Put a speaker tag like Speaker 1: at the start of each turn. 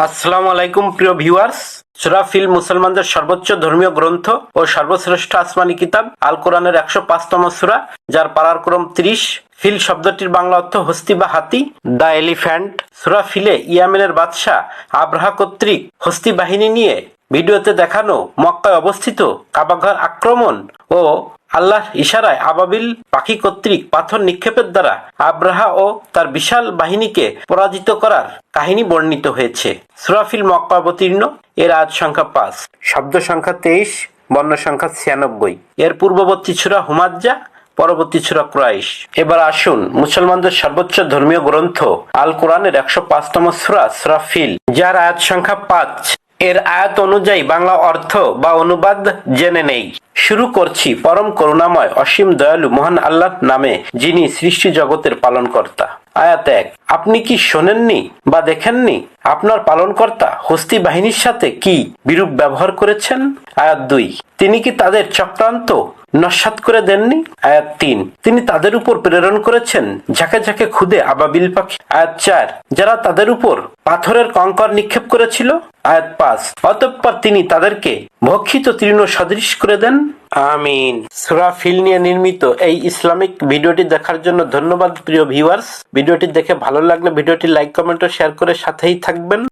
Speaker 1: আসসালামু আলাইকুম প্রিয় ভিউয়ার্স। সূরা ফিল মুসলমানদের সর্বোচ্চ ধর্মীয় গ্রন্থ ও সর্বশ্রেষ্ঠ আসমানি কিতাব আল কোরআনের ১০৫তম সূরা, যার পারাক্রম ৩০। ফিল শব্দটির বাংলা অর্থ হস্তি বা হাতি, দ্য এলিফ্যান্ট। সূরা ফিলে ইয়ামেনের বাদশাহ আবরাহা কর্তৃক হস্তি বাহিনী নিয়ে ভিডিওতে দেখানো মক্কায় অবস্থিত কাবাঘর আক্রমণ ও আল্লাহর ইশারায় আবাবিল পাখি কর্তৃক পাথর নিক্ষেপের দ্বারা আব্রাহা ও তার বিশাল বাহিনীকে পরাজিত করার কাহিনী বর্ণিত হয়েছে। সূরা ফিল মক্কা অবতীর্ণ। এর আয়াত সংখ্যা ৫, শব্দ সংখ্যা ২৩, বর্ণ সংখ্যা ৯৬। এর পূর্ববর্তী সূরা হুমাজ্জা, পরবর্তী সূরা কুরাইশ। এবার আসুন মুসলমানদের সর্বোচ্চ ধর্মীয় গ্রন্থ আল কোরআনের ১০৫তম সূরা, সূরা ফিল, যার আয়াত সংখ্যা ৫, এর আয়াত অনুযায়ী বাংলা অর্থ বা অনুবাদ জেনে নেই। শুরু করছি পরম করুণাময় অসীম দয়ালু মহান আল্লাহর নামে, যিনি সৃষ্টি জগতের পালনকর্তা। আয়াত ১, আপনি কি শোনেননি বা দেখেননি আপনার পালনকর্তা হস্তি বাহিনীর সাথে কি বিরূপ ব্যবহার করেছেন? আয়াত ২, তিনি কি তাদের চক্রান্ত নস্যাৎ করে দেননি? আয়াত ৩, তিনি তাদের উপর প্রেরণ করেছেন ঝাঁকে ঝাঁকে ক্ষুদে আবাবিল পাখি। আয়াত ৪, যারা তাদের উপর পাথরের কঙ্কর নিক্ষেপ করেছিল। আয়াত ৫, অতঃপর তিনি তাদেরকে ভক্ষিত তৃণ সদৃশ করে দেন। আমিন। সূরা ফিল নিয়ে নির্মিত এই ইসলামিক ভিডিওটি দেখার জন্য ধন্যবাদ প্রিয় ভিউয়ার্স। ভিডিওটি দেখে ভালো লাগলে ভিডিওটি লাইক, কমেন্ট ও শেয়ার করে সাথেই থাকবেন।